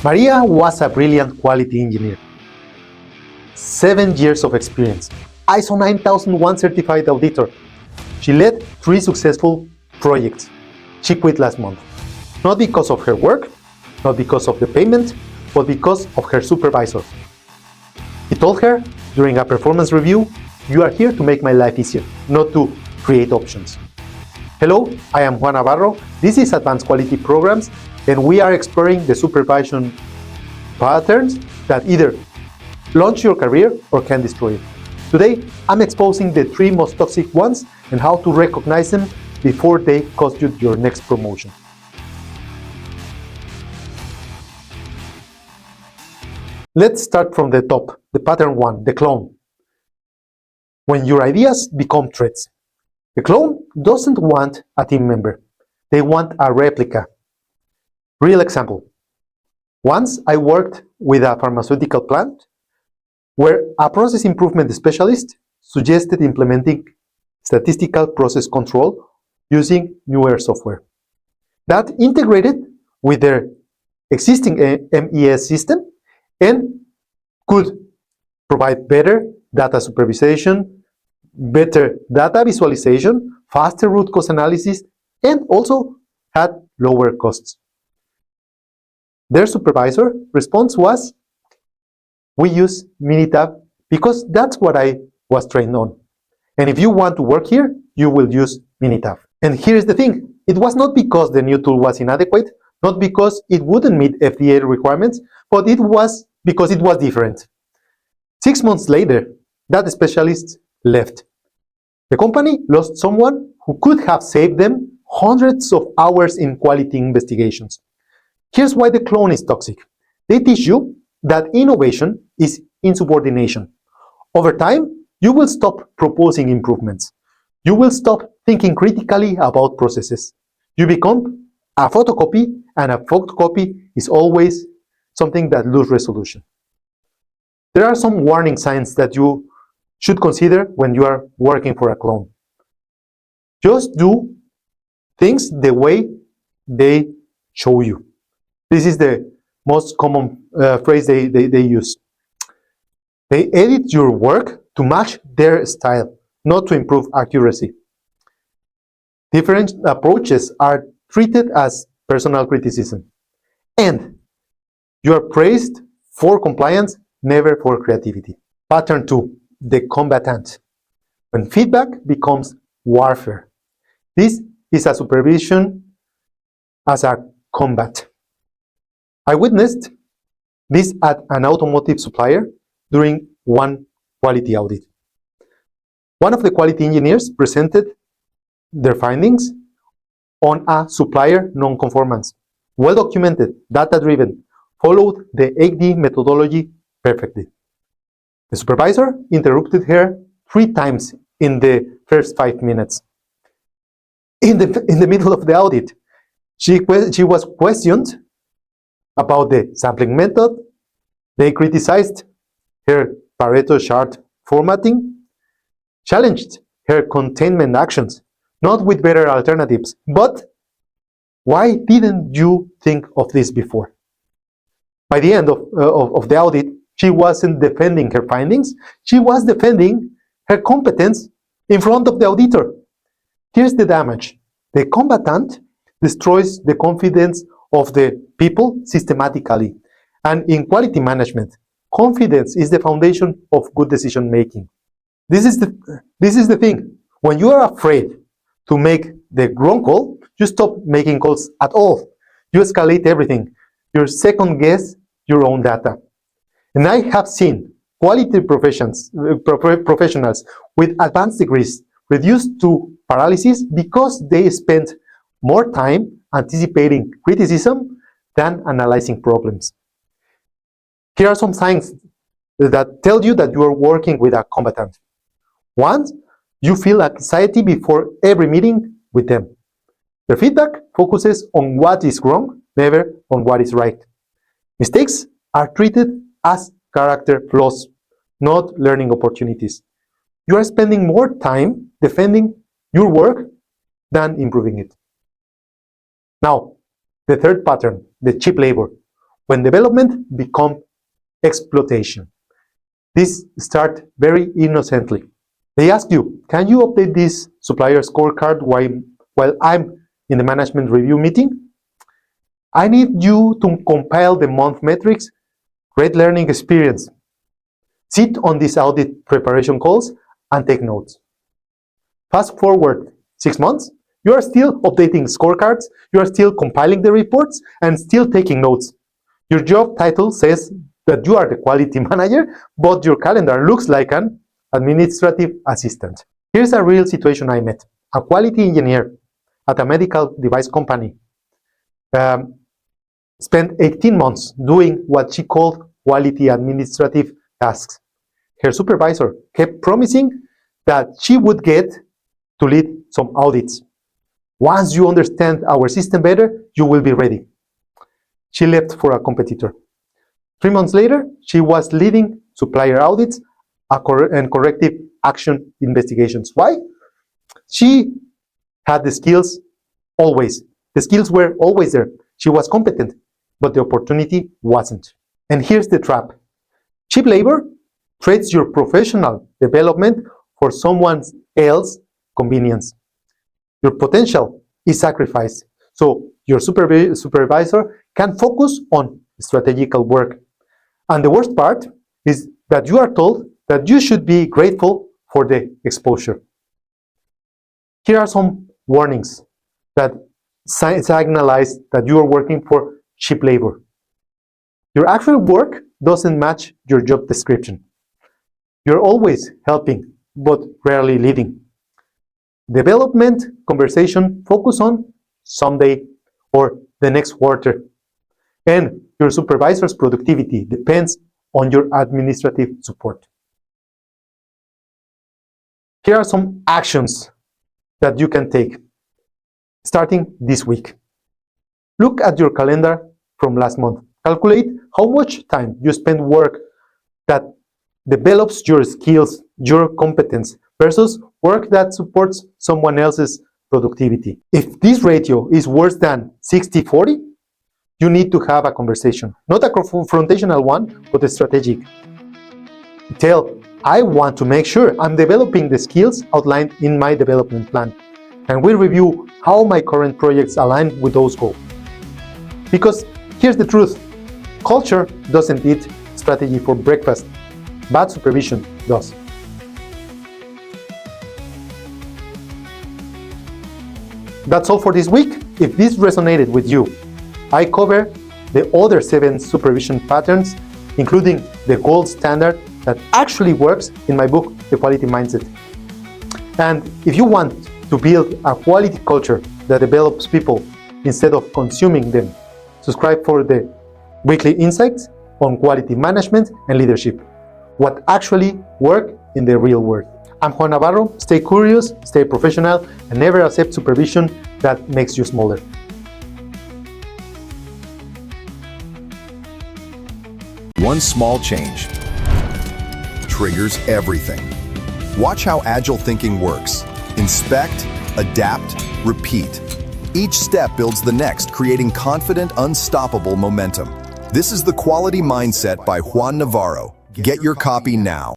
Maria was a brilliant quality engineer. 7 years of experience, ISO 9001 certified auditor. She led 3 successful projects. She quit last month. Not because of her work, not because of the payment, but because of her supervisor. He told her during a performance review, "You are here to make my life easier, not to create options." Hello, I am Juan Navarro. This is Advanced Quality Programs, and we are exploring the supervision patterns that either launch your career or can destroy it. Today, I'm exposing the 3 most toxic ones and how to recognize them before they cost you your next promotion. Let's start from the top, the pattern 1, the clone. When your ideas become threats. The clone doesn't want a team member. They want a replica. Real example. Once I worked with a pharmaceutical plant where a process improvement specialist suggested implementing statistical process control using newer software that integrated with their existing MES system and could provide better data supervision, better data visualization, faster root cause analysis, and also had lower costs. Their supervisor response was, "We use Minitab because that's what I was trained on. And if you want to work here, you will use Minitab." And here's the thing. It was not because the new tool was inadequate, not because it wouldn't meet FDA requirements, but it was because it was different. 6 months later, that specialist left. The company lost someone who could have saved them hundreds of hours in quality investigations. Here's why the clone is toxic. They teach you that innovation is insubordination. Over time, you will stop proposing improvements. You will stop thinking critically about processes. You become a photocopy, and a photocopy is always something that loses resolution. There are some warning signs that you should consider when you are working for a clone. Just do things the way they show you. This is the most common phrase they use. They edit your work to match their style, not to improve accuracy. Different approaches are treated as personal criticism. And you are praised for compliance, never for creativity. Pattern 2, the combatant. When feedback becomes warfare. This is a supervision as a combat. I witnessed this at an automotive supplier during one quality audit. One of the quality engineers presented their findings on a supplier non-conformance. Well documented, data-driven, followed the 8D methodology perfectly. The supervisor interrupted her 3 times in the first 5 minutes. In the middle of the audit, she was questioned about the sampling method. They criticized her Pareto chart formatting, challenged her containment actions, not with better alternatives, but why didn't you think of this before? By the end of the audit, she wasn't defending her findings, she was defending her competence in front of the auditor. Here's the damage. The combatant destroys the confidence of the people systematically. And in quality management, confidence is the foundation of good decision making. This is the thing. When you are afraid to make the wrong call, you stop making calls at all. You escalate everything. You second guess your own data. And I have seen quality professionals with advanced degrees reduced to paralysis because they spent more time anticipating criticism than analyzing problems. Here are some signs that tell you that you are working with a combatant. 1, you feel anxiety before every meeting with them. Their feedback focuses on what is wrong, never on what is right. Mistakes are treated as character flaws, not learning opportunities. You are spending more time defending your work than improving it. Now, the third pattern, the cheap labor. when development becomes exploitation. This starts very innocently. They ask you, can you update this supplier scorecard while I'm in the management review meeting? I need you to compile the month metrics. Great learning experience. Sit on these audit preparation calls and take notes. Fast forward 6 months, you are still updating scorecards, you are still compiling the reports, and still taking notes. Your job title says that you are the quality manager, but your calendar looks like an administrative assistant. Here's a real situation I met. A quality engineer at a medical device company spent 18 months doing what she called quality administrative tasks. Her supervisor kept promising that she would get to lead some audits. Once you understand our system better, you will be ready. She left for a competitor. 3 months later, she was leading supplier audits and corrective action investigations. Why? She had the skills always. The skills were always there. She was competent, but the opportunity wasn't. And here's the trap. Cheap labor trades your professional development for someone else's convenience. Your potential is sacrificed, so your supervisor can focus on strategical work. And the worst part is that you are told that you should be grateful for the exposure. Here are some warnings that signalize that you are working for cheap labor. Your actual work doesn't match your job description. You're always helping, but rarely leading. Development conversation focus on someday or the next quarter. And your supervisor's productivity depends on your administrative support. Here are some actions that you can take starting this week. Look at your calendar from last month. Calculate how much time you spend work that develops your skills, your competence, versus work that supports someone else's productivity. If this ratio is worse than 60-40, you need to have a conversation. Not a confrontational one, but a strategic. I want to make sure I'm developing the skills outlined in my development plan. And we review how my current projects align with those goals. Because here's the truth. Culture doesn't eat strategy for breakfast. Bad supervision does. That's all for this week. If this resonated with you, I cover the other 7 supervision patterns, including the gold standard that actually works in my book, The Quality Mindset. And if you want to build a quality culture that develops people instead of consuming them, subscribe for the weekly insights on quality management and leadership, what actually works in the real world. I'm Juan Navarro. Stay curious, stay professional, and never accept supervision that makes you smaller. One small change triggers everything. Watch how agile thinking works. Inspect, adapt, repeat. Each step builds the next, creating confident, unstoppable momentum. This is the Quality Mindset by Juan Navarro. Get your copy now.